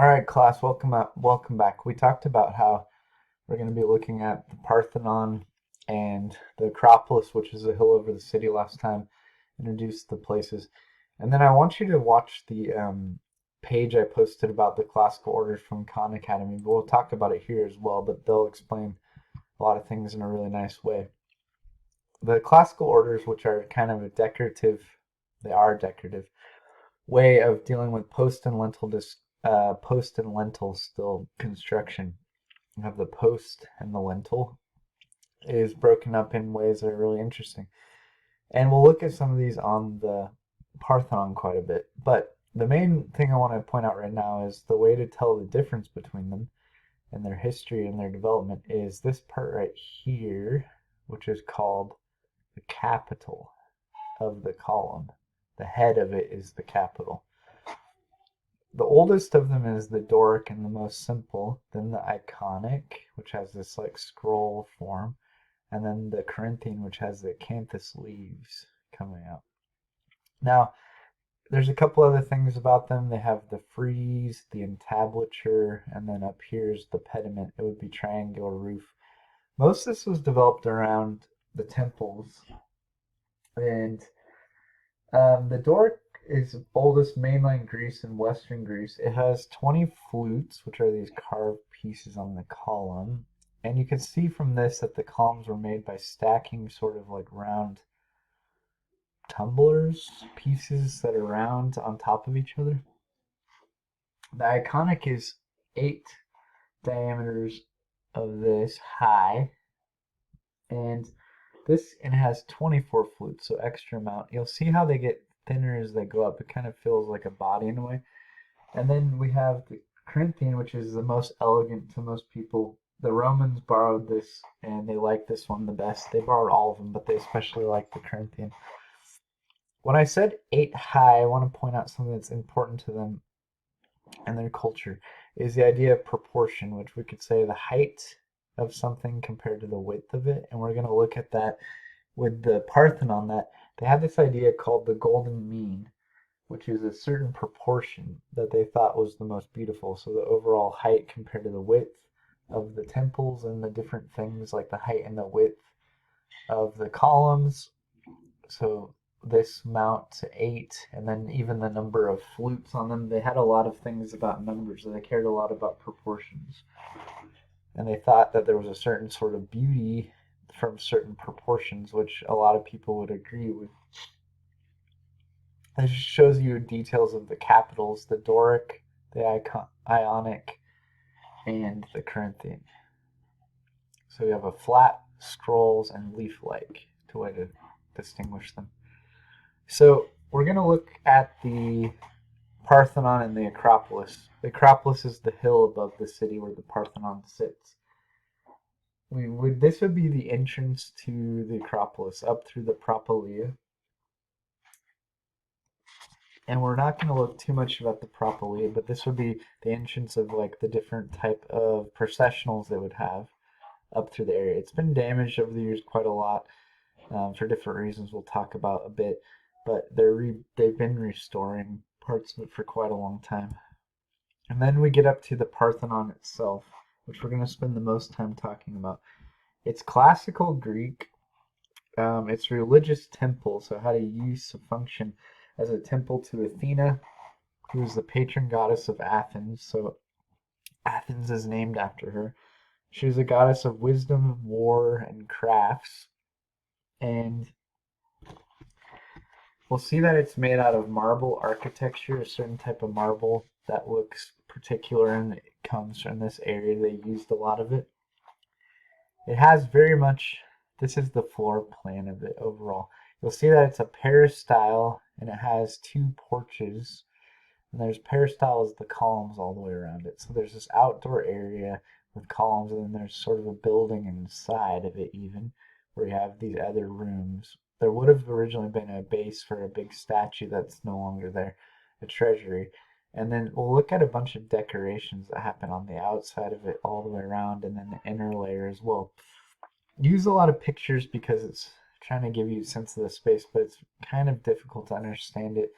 All right, class, welcome up, welcome back. We talked about how we're going to be looking at the Parthenon and the Acropolis, which is a hill over the city last time, introduced the places. And then I want you to watch the page I posted about the classical orders from Khan Academy. But we'll talk about it here as well, but they'll explain a lot of things in a really nice way. The classical orders, which are kind of a decorative, they are decorative, way of dealing with post and lentil still construction. You have the post and the lentil is broken up in ways that are really interesting. And we'll look at some of these on the Parthenon quite a bit. But the main thing I want to point out right now is the way to tell the difference between them and their history and their development is this part right here, which is called the capital of the column. The head of it is the capital. The oldest of them is the Doric and the most simple, then the Iconic, which has this like scroll form, and then the Corinthian, which has the acanthus leaves coming out. Now, there's a couple other things about them. They have the frieze, the entablature, and then up here's the pediment. It would be triangular roof. Most of this was developed around the temples, and the Doric is oldest mainland Greece and Western Greece. It has 20 flutes, which are these carved pieces on the column. And you can see from this that the columns were made by stacking sort of like round tumblers, pieces that are round on top of each other. The Iconic is 8 diameters of this high, and it has 24 flutes, so extra amount. You'll see how they get thinner as they go up. It kind of feels like a body in a way. And then we have the Corinthian, which is the most elegant to most people. The Romans borrowed this, and they like this one the best. They borrowed all of them, but they especially like the Corinthian. When I said 8 high, I want to point out something that's important to them and their culture, is the idea of proportion, which we could say the height of something compared to the width of it. And we're going to look at that with the Parthenon, that they had this idea called the golden mean, which is a certain proportion that they thought was the most beautiful. So the overall height compared to the width of the temples and the different things, like the height and the width of the columns. So this amount to 8, and then even the number of flutes on them. They had a lot of things about numbers, and they cared a lot about proportions. And they thought that there was a certain sort of beauty from certain proportions, which a lot of people would agree with. It just shows you details of the capitals, the Doric, the Ionic, and the Corinthian. So you have a flat, scrolls, and leaf-like to way to distinguish them. So we're going to look at the Parthenon and the Acropolis. The Acropolis is the hill above the city where the Parthenon sits. This would be the entrance to the Acropolis, up through the Propylaea. And we're not going to look too much about the Propylaea, but this would be the entrance of like the different type of processionals they would have up through the area. It's been damaged over the years quite a lot for different reasons we'll talk about a bit, but they've been restoring parts of it for quite a long time. And then we get up to the Parthenon itself, which we're going to spend the most time talking about. It's classical Greek. It's a religious temple, so it had a use of function as a temple to Athena, who is the patron goddess of Athens. So Athens is named after her. She was a goddess of wisdom, war, and crafts. And we'll see that it's made out of marble architecture, a certain type of marble that looks particular, and it comes from this area. They used a lot of it. It has very much, this is the floor plan of it overall. You'll see that it's a peristyle, and it has 2 porches. And there's peristyle as the columns all the way around it. So there's this outdoor area with columns, and then there's sort of a building inside of it even, where you have these other rooms. There would have originally been a base for a big statue that's no longer there, a treasury. And then we'll look at a bunch of decorations that happen on the outside of it all the way around, and then the inner layer as well. Use a lot of pictures because it's trying to give you a sense of the space, but it's kind of difficult to understand it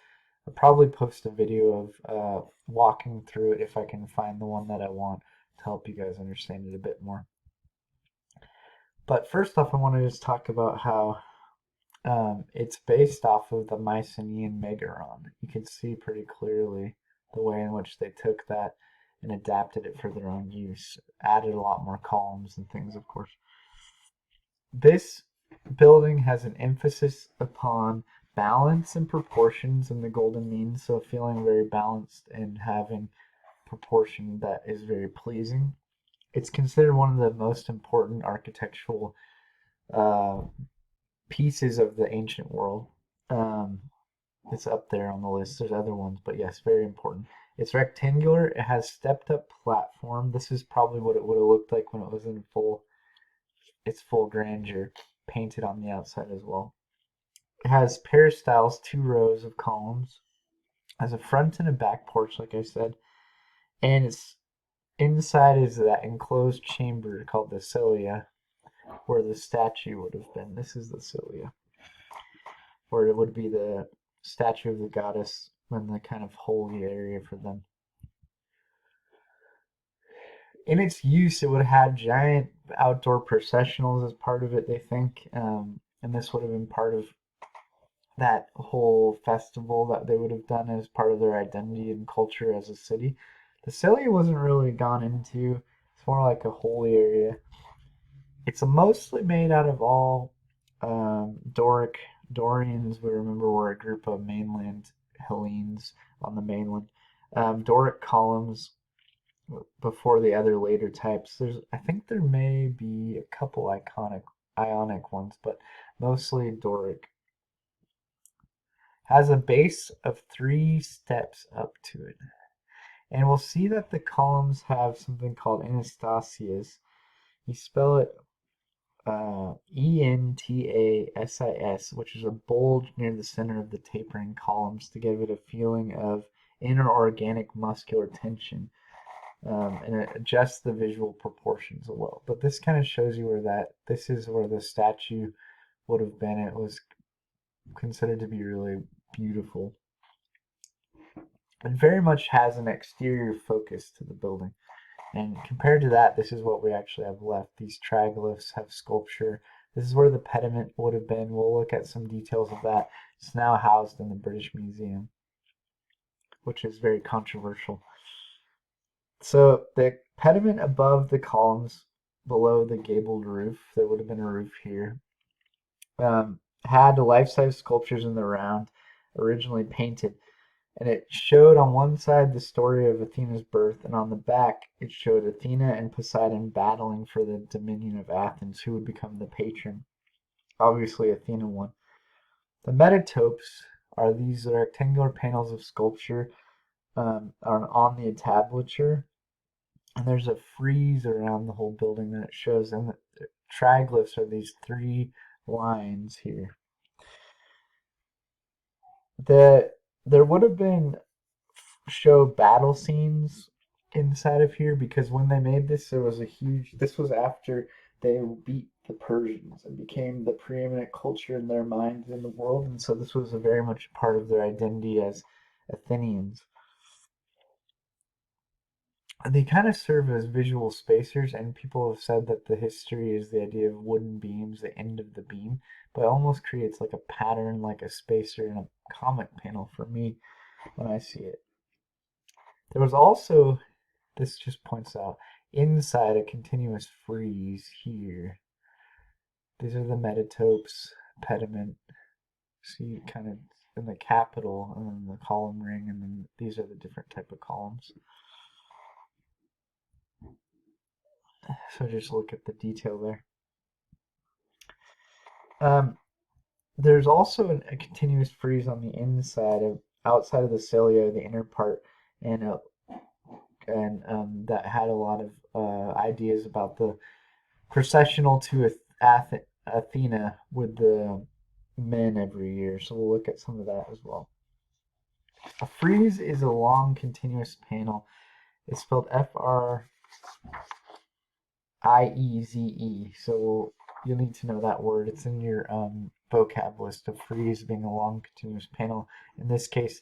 I'll probably post a video of walking through it if I can find the one that I want to help you guys understand it a bit more. But first off, I want to just talk about how it's based off of the Mycenaean Megaron. You can see pretty clearly the way in which they took that and adapted it for their own use. Added a lot more columns and things, of course. This building has an emphasis upon balance and proportions in the golden mean, so feeling very balanced and having proportion that is very pleasing. It's considered one of the most important architectural pieces of the ancient world. It's up there on the list. There's other ones, but yes, very important. It's rectangular. It has stepped up platform. This is probably what it would have looked like when it was in its full grandeur, painted on the outside as well. It has peristyles, 2 rows of columns. It has a front and a back porch, like I said, and its inside is that enclosed chamber called the cilia, where the statue would have been. This is the cilia, where it would be the statue of the goddess in the kind of holy area for them. In its use, it would have had giant outdoor processionals as part of it, they think, and this would have been part of that whole festival that they would have done as part of their identity and culture as a city. The cilia wasn't really gone into. It's more like a holy area. It's mostly made out of all Dorians, we remember, were a group of mainland Hellenes on the mainland. Doric columns before the other later types. I think there may be a couple Ionic ones, but mostly Doric. Has a base of 3 steps up to it. And we'll see that the columns have something called anastasis. You spell it Entasis, which is a bulge near the center of the tapering columns to give it a feeling of inner organic muscular tension, and it adjusts the visual proportions as well. But this kind of shows you this is where the statue would have been. It was considered to be really beautiful. It very much has an exterior focus to the building. And compared to that, this is what we actually have left. These triglyphs have sculpture. This is where the pediment would have been. We'll look at some details of that. It's now housed in the British Museum, which is very controversial. So the pediment above the columns, below the gabled roof, there would have been a roof here, had life-size sculptures in the round, originally painted. And it showed on one side the story of Athena's birth, and on the back it showed Athena and Poseidon battling for the dominion of Athens, who would become the patron. Obviously, Athena won. The metatopes are these rectangular panels of sculpture on the entablature, and there's a frieze around the whole building that it shows, and the triglyphs are these 3 lines here. There would have been show battle scenes inside of here, because when they made this, this was after they beat the Persians and became the preeminent culture in their minds in the world, and so this was very much part of their identity as Athenians. They kind of serve as visual spacers, and people have said that the history is the idea of wooden beams, the end of the beam, but it almost creates like a pattern, like a spacer in a comic panel for me when I see it. There was also, this just points out, inside a continuous frieze here. These are the metatopes, pediment. See, kind of in the capital, and then the column ring, and then these are the different type of columns. So just look at the detail there. There's also a continuous frieze on the outside of the cilia, the inner part, and that had a lot of ideas about the processional to Athena with the men every year. So we'll look at some of that as well. A frieze is a long continuous panel. It's spelled Frieze. So you'll need to know that word. It's in your vocab list of frieze being a long continuous panel. In this case,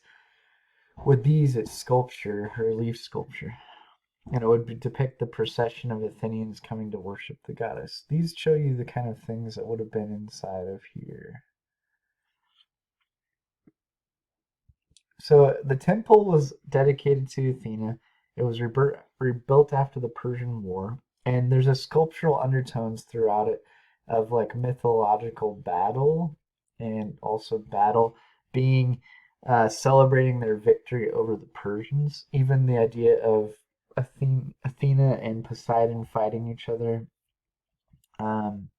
With these, it's sculpture, relief sculpture. And it would depict the procession of Athenians coming to worship the goddess. These show you the kind of things that would have been inside of here. So the temple was dedicated to Athena. It was rebuilt after the Persian War, and there's a sculptural undertones throughout it of like mythological battle and also battle being celebrating their victory over the Persians. Even the idea of Athena and Poseidon fighting each other. Um,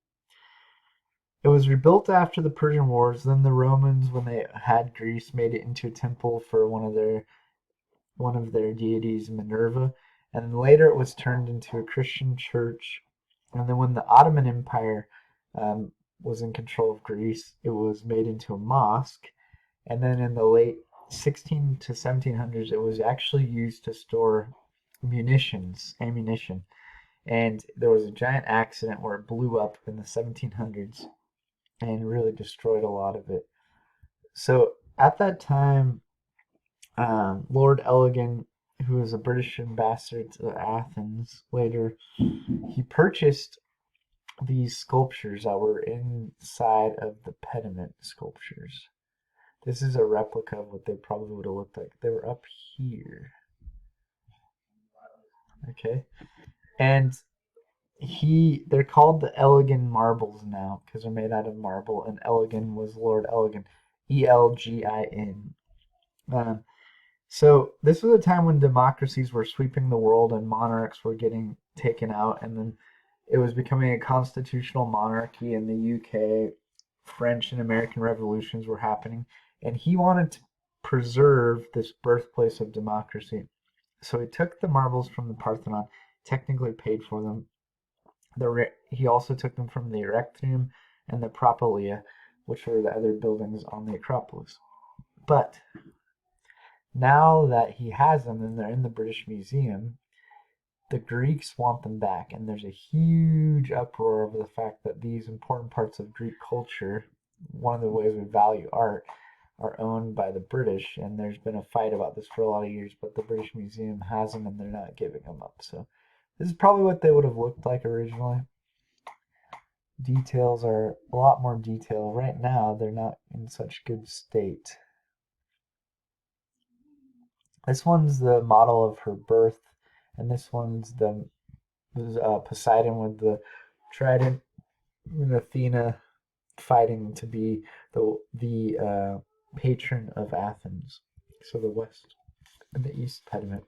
it was rebuilt after the Persian Wars. Then the Romans, when they had Greece, made it into a temple for one of their deities, Minerva, and then later it was turned into a Christian church. And then when the Ottoman Empire was in control of Greece, it was made into a mosque. And then in the late 16 to 1700s, it was actually used to store ammunition. And there was a giant accident where it blew up in the 1700s and really destroyed a lot of it. So at that time, Lord Elgin, who was a British ambassador to Athens later, he purchased these sculptures that were inside of the Pediment sculptures. This is a replica of what they probably would have looked like. They were up here. Okay. And they're called the Elgin marbles now because they're made out of marble, and Elgin was Lord Elgin, Elgin. So this was a time when democracies were sweeping the world and monarchs were getting taken out, and then it was becoming a constitutional monarchy in the UK. French and American revolutions were happening, and he wanted to preserve this birthplace of democracy. So he took the marbles from the Parthenon, technically paid for them. He also took them from the Erectrium and the Propylaea, which were the other buildings on the Acropolis. But now that he has them and they're in the British Museum, the Greeks want them back, and there's a huge uproar over the fact that these important parts of Greek culture, one of the ways we value art, are owned by the British, and there's been a fight about this for a lot of years, but the British Museum has them and they're not giving them up. So this is probably what they would have looked like originally. Details are a lot more detailed. Right now, they're not in such good state. This one's the model of her birth, and this one's the Poseidon with the trident, and Athena fighting to be the patron of Athens. So the west and the east pediment.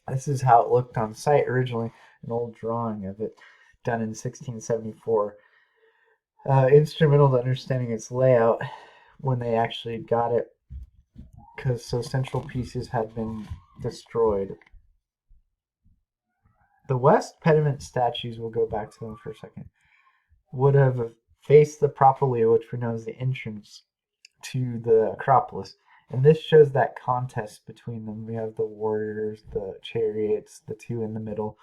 This is how it looked on site originally, an old drawing of it done in 1674. Instrumental to understanding its layout when they actually got it, because so central pieces had been destroyed. The West pediment statues, we'll go back to them for a second, would have faced the Propylaea, which we know is the entrance to the Acropolis. And this shows that contest between them. We have the warriors, the chariots, the two in the middle.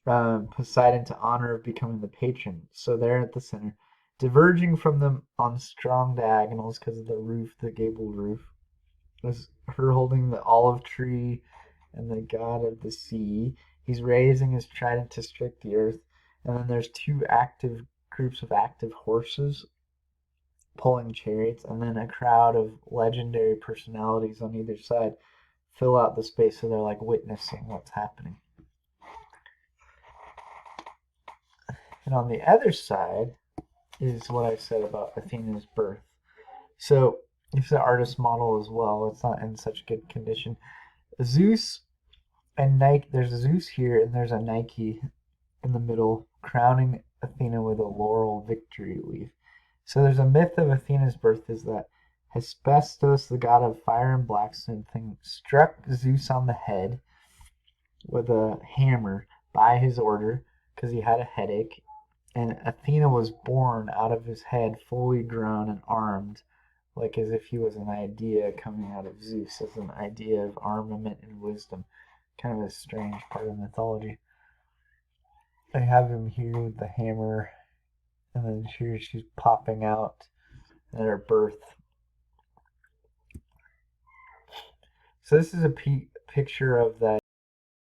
Poseidon to honor of becoming the patron. So they're at the center. Diverging from them on strong diagonals because of the roof, the gable roof, was her holding the olive tree and the god of the sea. He's raising his trident to strike the earth. And then there's two groups of active horses pulling chariots, and then a crowd of legendary personalities on either side fill out the space, so they're like witnessing what's happening. And on the other side is what I said about Athena's birth. So it's an artist model as well. It's not in such good condition. Zeus and Nike. There's a Zeus here, and there's a Nike in the middle, crowning Athena with a laurel victory leaf. So there's a myth of Athena's birth is that Hephaestus, the god of fire and blacksmithing, struck Zeus on the head with a hammer by his order because he had a headache, and Athena was born out of his head, fully grown and armed, like as if he was an idea coming out of Zeus, as an idea of armament and wisdom. Kind of a strange part of mythology. I have him here with the hammer, and then here she's popping out at her birth. So this is a picture of that